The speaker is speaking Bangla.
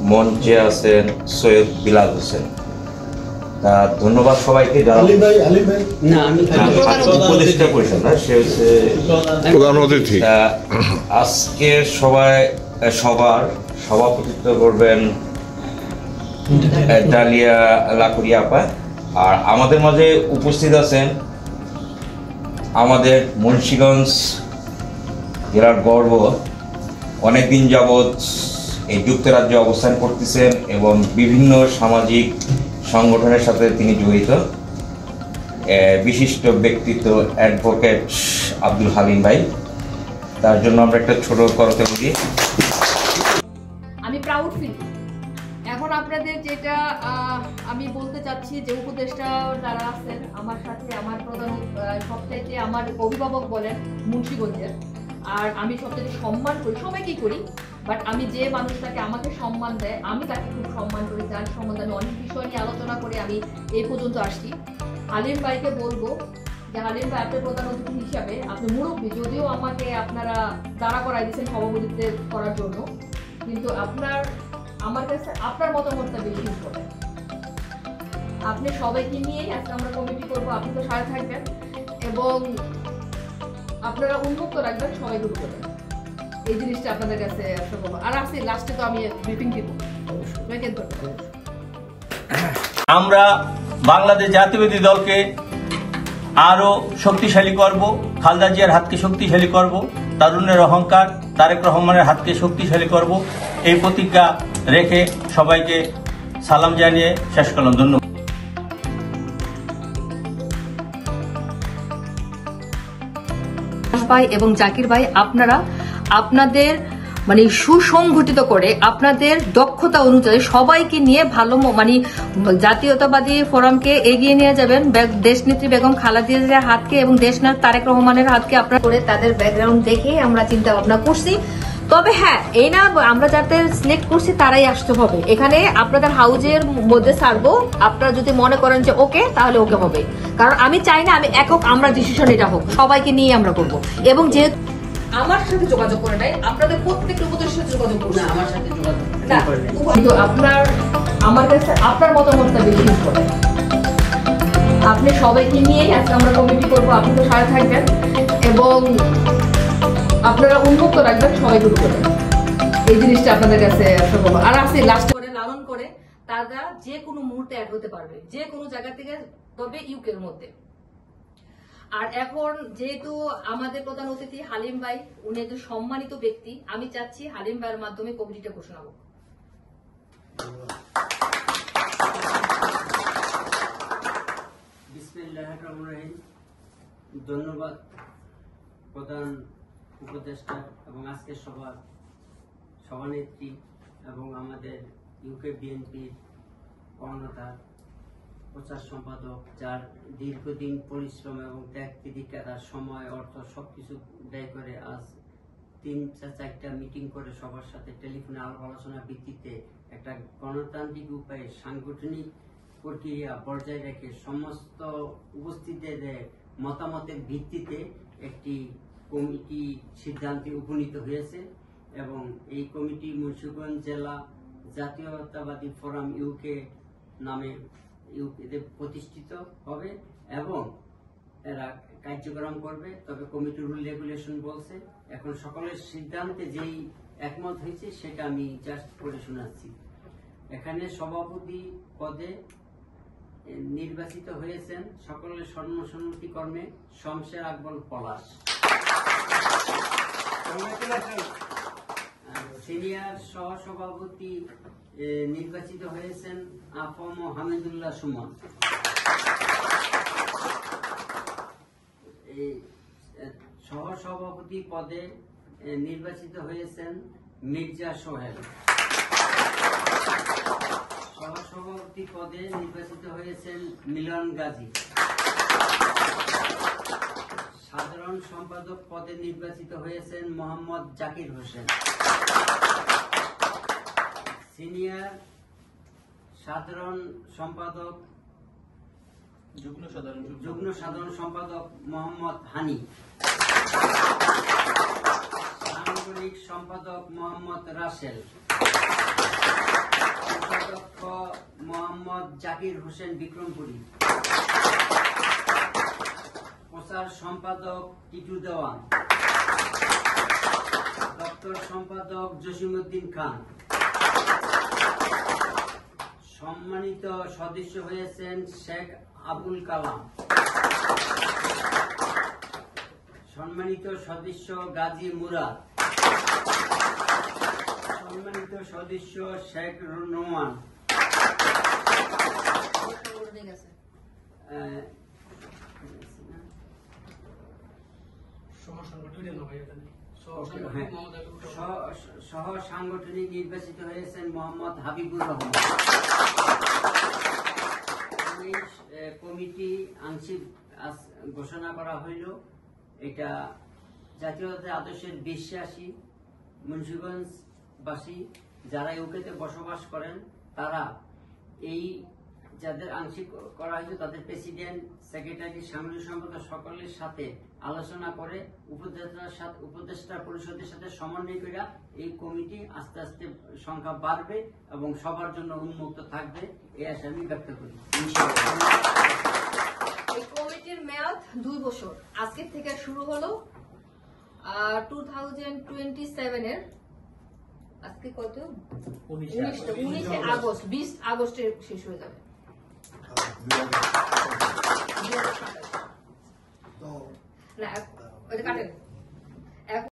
মঞ্চে আছেন সৈয়দ বিলাল হোসেন। ধন্যবাদ সবাইকে। উপদেষ্টা পরিষদ না, সে হচ্ছে প্রধান অতিথি। আজকে সবার সভাপতিত্ব করবেন ডালিয়া লাকুরিয়া আপা। আর আমাদের মাঝে উপস্থিত আছেন আমাদের মুন্সিগঞ্জ জেলার গর্ব, অনেকদিন যাবৎ এই যুক্তরাজ্যে অবস্থান করতেছেন এবং বিভিন্ন সামাজিক সংগঠনের সাথে তিনি জড়িত, বিশিষ্ট ব্যক্তিত্ব অ্যাডভোকেট আব্দুল হালিম ভাই। তার জন্য আমরা একটা ছোট করতে বলি। আমি প্রাউড ফিল। এখন আপনাদের যেটা আমি বলতে চাচ্ছি, যে উপদেষ্টা যারা আছেন আমার সাথে, আমার প্রধান সবচাইতে আমার অভিভাবক বলেন মুন্সিগঞ্জের, আর আমি সবচাইতে সম্মান করি, সবাইকেই করি, বাট আমি যে মানুষটাকে আমাকে সম্মান দেয় আমি তাকে খুব সম্মান করি, যার সম্বন্ধে আমি অনেক বিষয় নিয়ে আলোচনা করে আমি এই পর্যন্ত আসছি। হালিম ভাইকে বলবো যে হালিম ভাই, আপনার প্রধান অতিথি হিসাবে আপনি মুরব্বী, যদিও আমাকে আপনারা দাঁড়া করাই দিচ্ছেন সভাপতিত্ব করার জন্য, কিন্তু আমার কাছে আপনার মতামতটা বেশি ইম্পর্টেন্ট। আপনি সবাইকে নিয়েই আজকে আমরা কমিটি করবো, আপনি তো সাথে থাকবেন এবং আপনারা উন্মুক্ত রাখবেন সবাই গ্রুপ করবেন, এই জিনিসটা আপনাদের কাছে বলবো। আর আসি লাস্টে তো আমি ব্রিফিং দিব। আমরা বাংলাদেশ জাতীয়বাদী দলকে আরো শক্তিশালী করব, খালেদা জিয়ার হাতকে শক্তিশালী করব, তারুণ্যের অহংকার তারেক রহমানের হাতকে শক্তিশালী করব, এই প্রতিজ্ঞা রেখে সবাইকে সালাম জানিয়ে শেষ করলাম। ধন্যবাদ। ভাই এবং জাকির ভাই, আপনারা আপনাদের মানে সুসংগঠিত করে আপনাদের দক্ষতা অনুযায়ী সবাইকে নিয়ে ভালো মানে জাতীয়তাবাদী ফোরামকে এগিয়ে নিয়ে যাবেন। দেশনেত্রী বেগম খালেদা জিয়ার হাতকে এবং দেশনায়ক তারেক রহমানের হাতকে আপনারা করে তাদের ব্যাকগ্রাউন্ড দেখে আমরা চিন্তা ভাবনা করছি। তবে হ্যাঁ, এই না আমরা যাতে সিলেক্ট করছি তারাই আসতে হবে। এখানে আপনাদের হাউজের মধ্যে ছাড়বো, আপনারা যদি মনে করেন যে ওকে, তাহলে ওকে হবে। কারণ আমি চাই না আমি একক আমরা ডিসিশন এটা হোক, সবাইকে নিয়ে আমরা করব। এবং যেহেতু আমার সাথে যোগাযোগ করে নাই, আপনাদের প্রত্যেকটা উপদেষ্টার সাথে যোগাযোগ করুন। আমার সাথে যোগাযোগ না, কিন্তু আমার কাছে আপনার মতামতটা বেশি ইম্পর্টেন্ট। আপনি সবাইকে নিয়েই আজকে আমরা কমিটি করবো, আপনি তো সাথে থাকবেন এবং আপনারা উন্মুক্ত রাখবেন সবাই গ্রুপ করবেন, এই জিনিসটা আপনাদের কাছে বলবো। আর আসি লাস্ট করে লালন করে তারা যে কোনো মুহূর্তে অ্যাড হতে পারবে, যে কোনো জায়গা থেকে, তবে ইউকের মধ্যে। আর এখন যেহেতু আমাদের প্রধান অতিথি হালিম ভাই, উনি একজন সম্মানিত ব্যক্তি, আমি চাচ্ছি হালিম ভাইয়ের মাধ্যমে কমিটিটা ঘোষণা হোক। বিসমিল্লাহির রহমানির রহিম। ধন্যবাদ প্রধান উপদেষ্টা এবং আজকের সভানেত্রী এবং আমাদের ইউকে বিএনপির কর্ণধার প্রচার সম্পাদক, যার দীর্ঘদিন পরিশ্রম এবং ত্যাগ তিতিক্ষা, তার সময় অর্থ সবকিছু ব্যয় করে আজ 3-4টা মিটিং করে সবার সাথে টেলিফোনে আলাপ আলোচনার ভিত্তিতে একটা গণতান্ত্রিক উপায়ে সাংগঠনিক প্রক্রিয়া বজায় রেখে সমস্ত উপস্থিতদের মতামতের ভিত্তিতে একটি কমিটি সিদ্ধান্তে উপনীত হয়েছে এবং এই কমিটি মুন্সিগঞ্জ জেলা জাতীয়তাবাদী ফোরাম ইউকে নামে প্রতিষ্ঠিত হবে এবং এরা কার্যক্রম করবে। তবে কমিটির রুল রেগুলেশন বলছে, এখন সকলের সিদ্ধান্তে যেই একমত হয়েছে সেটা আমি জাস্ট করে শোনাচ্ছি। এখানে সভাপতি পদে নির্বাচিত হয়েছেন সকলের সর্বসম্মতিক্রমে শমশের আকবর পলাশ। সিনিয়র সহসভাপতি নির্বাচিত হয়েছেন আফম হামিদুল্লাহ সুমন। সহসভাপতি পদে নির্বাচিত হয়েছেন মির্জা সোহেল। সহসভাপতি পদে নির্বাচিত হয়েছেন মিলন গাজী। সাধারণ সম্পাদক পদে নির্বাচিত হয়েছেন মোহাম্মদ জাকির হোসেন। সিনিয়র সাধারণ সম্পাদক যুগ্ম সাধারণ সম্পাদক মোহাম্মদ হানি। সাংগঠনিক সম্পাদক মোহাম্মদ রাসেল, উপাধ্যক্ষ মোহাম্মদ জাকির হোসেন বিক্রমপুরী, প্রচার সম্পাদক টিটু দেওয়ান, দপ্তর সম্পাদক জসিমউদ্দিন খান। সম্মানিত সদস্য হয়েছেন শেখ আবুল কালাম, সম্মানিত সদস্য গাজী মুরাদ, সম্মানিত সদস্য শেখ নোমান, সহ সাংগঠনিক নির্বাচিত হয়েছেন মোহাম্মদ হাবিবুর রহমান। কমিটি আংশিক ঘোষণা করা হইল। এটা জাতীয়তাবাদী আদর্শের বিশ্বাসী মুন্সিগঞ্জবাসী যারা ইউকেতে বসবাস করেন, তারা এই যাদের আংশিক করা হয়েছে তাদের প্রেসিডেন্ট, সেক্রেটারি, সাংগঠনিক সম্পাদক সকলের সাথে আলোচনা করে উপদেষ্টা পরিষদের সাথে সমন্বয় করে এই কমিটি আস্তে আস্তে সংখ্যা বাড়বে এবং সবার জন্য উন্মুক্ত থাকবে, এই আশা আমি ব্যক্ত করি। এই কমিটির মেয়াদ 2 বছর, আজকে থেকে শুরু হলো 2027 এর আজকে কত 19 আগস্ট, 20 আগস্টে শেষ হয়ে যাবে। না, ওইটা কাটেন।